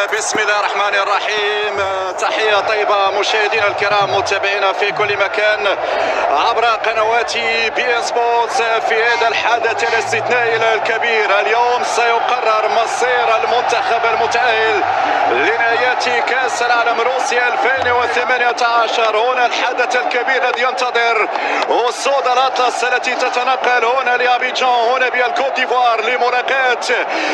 بسم الله الرحمن الرحيم. تحية طيبة مشاهدينا الكرام متابعينا في كل مكان عبر قنوات بي ان سبورتس في هذا الحدث الاستثنائي الكبير. اليوم سيقرر مصير المنتخب المتأهل لنهايات كأس العالم روسيا 2018. هنا الحدث الكبير الذي ينتظر أسود الأطلس التي تتنقل هنا لأبيجان هنا بالكوت ديفوار لملاقاة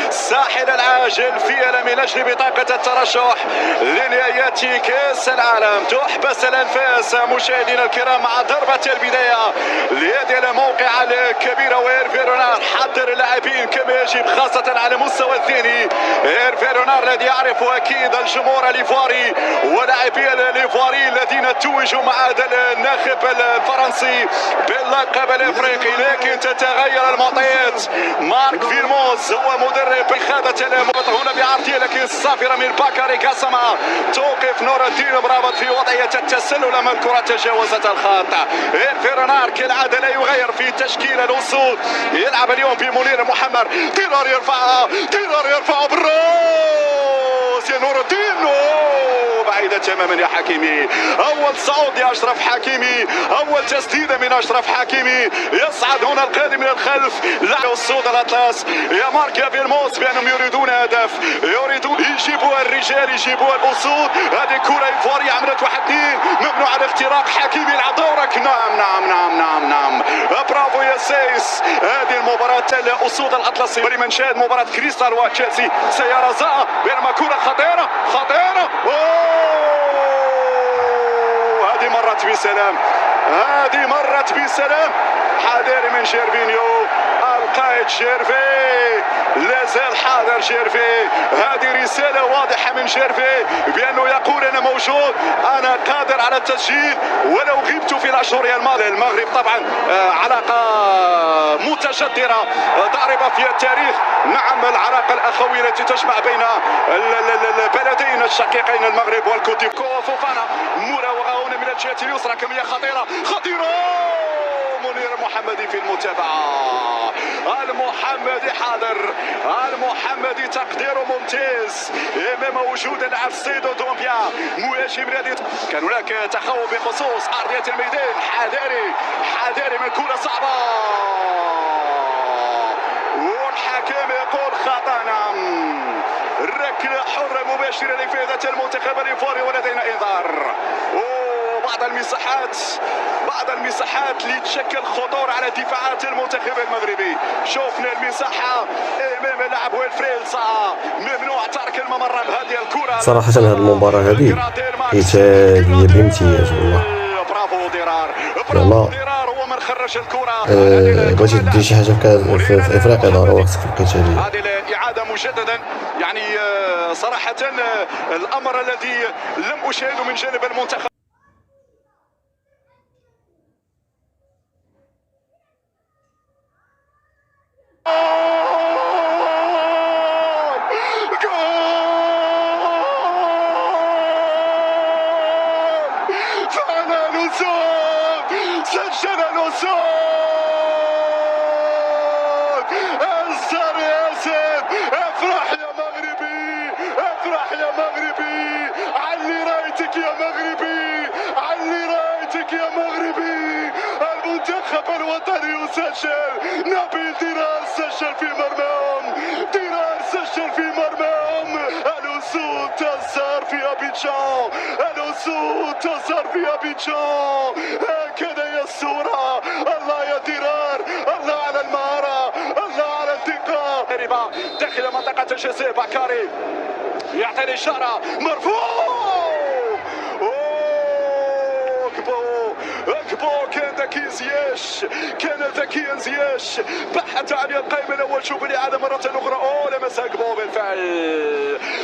الساحل العاجل في من أجل بطاقة الترشح لنهايات كأس العالم. تحبس الأنفاس مشاهدينا الكرام مع ضربة البداية لهذه الموقعة الكبيرة، وإيرفي رونار حضر اللاعبين كما يجب خاصة على المستوى الثاني. إيرفي رونار الذي يعرف أكيد الجمهور الإيفواري ولاعبي الإيفواري الذين توجوا مع هذا الناخب الفرنسي باللقب الإفريقي، لكن تتغير المعطيات. مارك فيلموز هو مدرب قيادة المباراة هنا بعرضية، لكن الصافرة من باكاري كاسما توقف نور الدين برابط في وضعية التسلل لما الكرة تجاوزت الخط. إيرفي رونار كالعادة لا يغير في تشكيل الأسود، يلعب اليوم بمنير محمد. ديرار يرفعها بالراس يا نور الدين، بعيدة تماما يا حكيمي. أول صعود يا أشرف حكيمي، أول تسديدة من أشرف حكيمي. يصعد هنا القادم من الخلف لاعب السود الأطلس يا مارك يا فيلموس بأنهم يريدون هدف، يريدون يجيبوا الرجال يجيبوا الأسود. هذه كرة إيفوارية عملت 1-2 ممنوع على اختراق. حكيمي العب دورك. نعم برافو يا سيس. هذه المباراة الأسود الأطلسي ولمن شاهد مباراة كريستال وتشيلسي سيارة زاء بينما كرة خطيرة. هذه مرت بسلام. حذر من جيرفينيو، القائد جيرفي لازال حاضر. جيرفي هذه رسالة واضحة من جيرفي بأنه يقول أنا موجود، أنا قادر على التسجيل ولو غبت في الأشهر الماضية. المغرب طبعا علاقة متجدرة ضاربة في التاريخ. نعم العلاقة الأخوية التي تجمع بين البلدين الشقيقين المغرب والكوت ديفوار. فوفانا مراوغة هنا من الجهة اليسرى كمية خطيرة. منير محمدي في المتابعة. المحمدي حاضر، المحمدي تقديره ممتاز امام وجود اللاعب سيدو دومبيا مهاجم نادي. كان هناك تخوف بخصوص ارضيه الميدان. حذاري من كره صعبه والحكم يقول خطا. نعم ركله حره مباشره لفائده المنتخب الايفواري ولدينا انذار. بعض المساحات اللي تشكل خطور على دفاعات المنتخب المغربي. شوفنا المساحه امام اللاعب ويلفريد صا ممنوع ترك الممر. هذه الكره صراحه هذه المباراه هذه مثاليه بامتياز والله. برافو ديرار هو من خرج الكره. بغيتي دير شي حاجه في افريقيا ضروري خصك القتاليه. هذه الاعاده مجددا يعني صراحه الامر الذي لم اشاهده من جانب المنتخب. سجل الأسود. انصر يا سيد، افرح يا مغربي، افرح يا مغربي. علي رايتك يا مغربي، علي رايتك يا مغربي. المنتخب الوطني يسجل. نبيل ديرار سجل في مرماهم، ديرار سجل في مرماهم. الأسود تظهر في أبيجان، الأسود تظهر في أبيجان. هكذا هي الصورة. الله يا ديرار، الله على المهارة، الله على الدقة. قريبة داخل منطقة الجزاء. باكاري يعطي الإشارة. مرفوع. كبو كان ذكيا زياش بحث عن القائم الاول. شوف الاعاده مره اخرى. لمسها كبو بالفعل.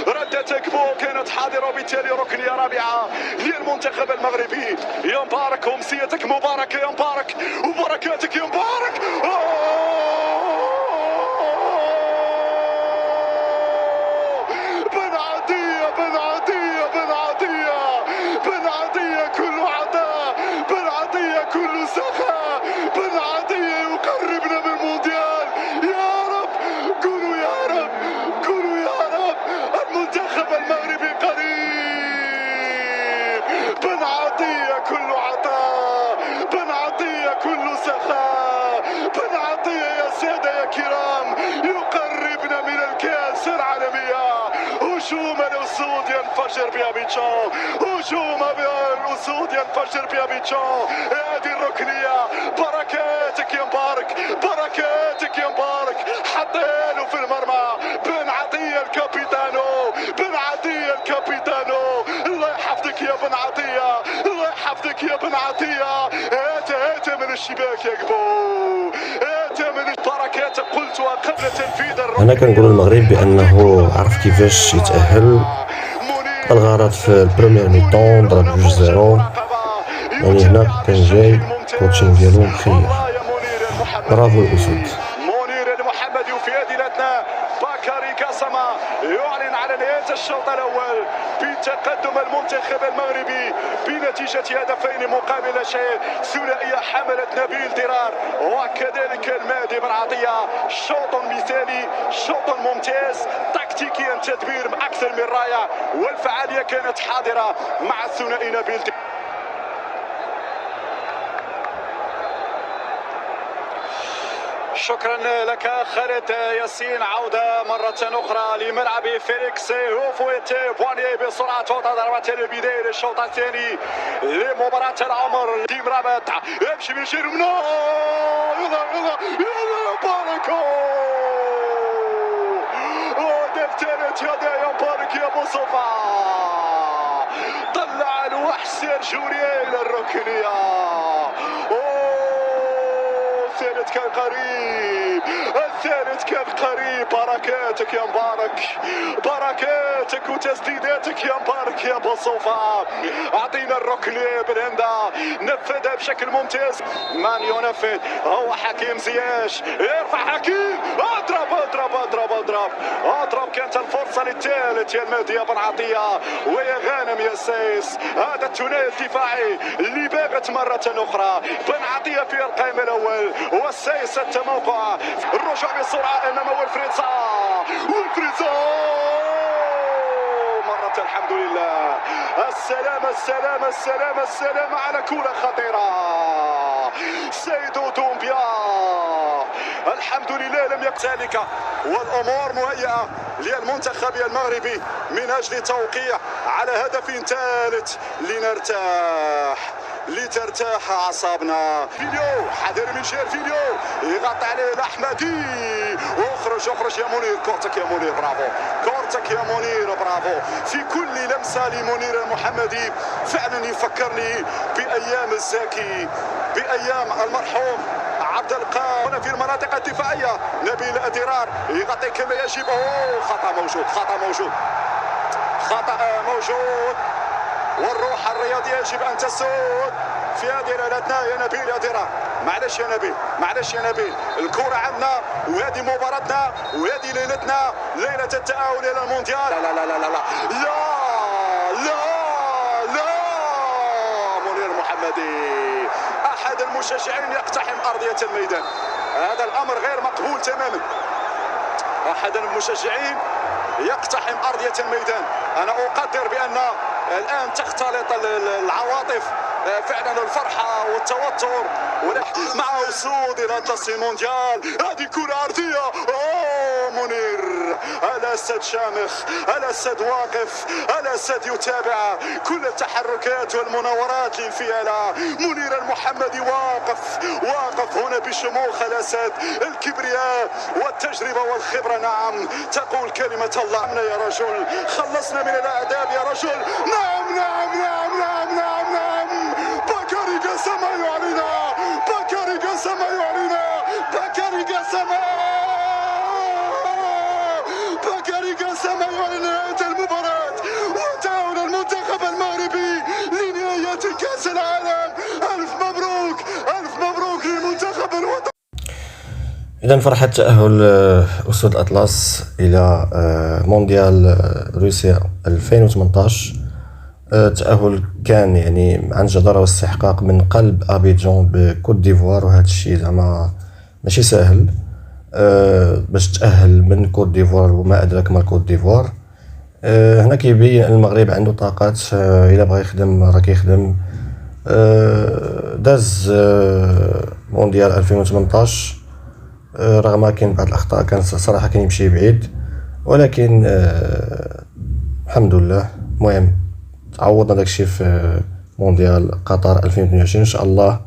ردت كبو كانت حاضره وبالتالي ركنيه رابعه للمنتخب المغربي. يا مبارك امسيتك مباركه يا مبارك وبركاتك يا مبارك. بن عطية كل عطاء، بن عطية كل سخاء، بن عطية يقربنا من المونديال. يا رب قولوا يا رب، قولوا يا رب. المنتخب المغربي الكرام يقربنا من الكأس العالمية. هجوم الأسود ينفجر بأبيجان، هجوم الأسود ينفجر بأبيجان. هذه الركنية بركاتك يا مبارك، بركاتك يا مبارك. حطينه في المرمى بن عطية الكابيتانو، بن عطية الكابيتانو. الله يحفظك يا بن عطية، الله يحفظك يا بن عطية. هات من الشباك يا قبو، هات من بركات. قلتها قبل تنفيذ الركنية. أنا كنقول المغرب بأنه عرف كيفاش يتأهل. الغرض في البروميير ميطون ضرب 2-0. يعني هنا كان جاي كوتشين ديالو مخير. برافو الأسود. منير المحمدي. وفي هذه الأثناء بكري قاسمة يعلن على نهاية الشوط الأول بتقدم المنتخب المغربي بنتيجة هدفين مقابل شيء. ثنائية حملت نبيل درار وكذلك المهدي بن عطية. شوط مثالي، شوط ممتاز، تكتيكيا تدبير أكثر من رائع، والفعالية كانت حاضرة مع الثنائي نبيل درار. شكرا لك خالد ياسين. عودة مرة أخرى لملعب فيليكس هوفويت بواني بسرعة ضربات البداية للشوط الثاني لمباراة العمر. ديم رابط يمشي من جيرو منو، يلا باركو هدف ثالث يا مبارك يا مصطفى. طلع الوحسين جوريال الركنية. الثالث كان قريب، الثالث كان قريب. بركاتك يا مبارك، بركاتك وتسديداتك يا مبارك يا بصوفا. اعطينا الركنيه بالهندا، نفذها بشكل ممتاز. من ينفذ هو حكيم زياش. يرفع حكيم، اضرب اضرب اضرب اضرب اضرب. كانت الفرصه للثالث يا المهدي بن عطيه ويا غانم يا سيس. هذا الثنائي الدفاعي اللي باغت مره اخرى. بن عطيه في القائم الاول والسيس التموقع. الرجوع بسرعه امام ويلفريد صاح، ويلفريد مرة. الحمد لله. السلام السلام السلام السلام على كرة خطيرة. سيدو دومبيا الحمد لله لم يكن ذلك، والامور مهيئة للمنتخب المغربي من اجل توقيع على هدف ثالث لترتاح اعصابنا. فيديو حذر من شير، فيديو يغطي عليه الاحمدي. اخرج يا منير، كورتك يا منير، برافو كورتك يا منير، برافو. في كل لمسه لمنير المحمدي فعلا يفكرني بايام الزاكي، بايام المرحوم عبد القادر. هنا في المناطق الدفاعيه نبيل درار يغطي كما يجب. خطا موجود، خطا موجود، خطا موجود. والروح الرياضيه يجب ان تسود في هذه الاثناء يا نبيل يا درار. معلش يا نبيل، معلش يا نبيل. الكره عندنا وهذه مباراتنا وهذه ليلتنا، ليله التاهل الى المونديال. لا لا لا لا لا لا لا لا. منير المحمدي احد المشجعين يقتحم ارضيه الميدان. هذا الامر غير مقبول تماما. احد المشجعين يقتحم ارضيه الميدان. انا اقدر بان الان تختلط العواطف، فعلا الفرحه والتوتر مع وصول الى تصفية المونديال. هذه كره ارضيه. منير الاسد شامخ، الاسد واقف، الاسد يتابع كل التحركات والمناورات للفياله. منير المحمدي واقف هنا بشموخ الاسد. الكبرياء والتجربه والخبره نعم تقول كلمه الله. يا رجل خلصنا من الاعداء يا رجل. نعم نعم نعم نعم نعم نعم. بكري قاسمة يعلنا، بكري قاسمة يعلنا، بكري قاسمة، بكري قاسمة يعلن نهاية المباراة وتأهل المنتخب المغربي لنهاية كأس العالم. ألف مبروك، ألف مبروك للمنتخب الوطني. إذا فرحة تأهل أسود الأطلس إلى مونديال روسيا 2018. تأهل كان يعني عن جدارة واستحقاق من قلب أبيجان بكوت ديفوار، وهذا الشيء زعما ماشي سهل باش تأهل من كوت ديفوار وما أدراك ما كوت ديفوار. هنا كيبين المغرب عنده طاقات، إلا بغى يخدم راه كيخدم. داز مونديال 2018 رغم كاين بعض الاخطاء كان صراحه كان يمشي بعيد، ولكن الحمد لله. المهم تعوضنا داكشي في مونديال قطر 2022 ان شاء الله،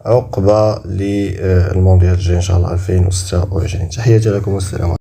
عقبه للمونديال الجاي ان شاء الله 2026. تحياتي لكم والسلام عليكم.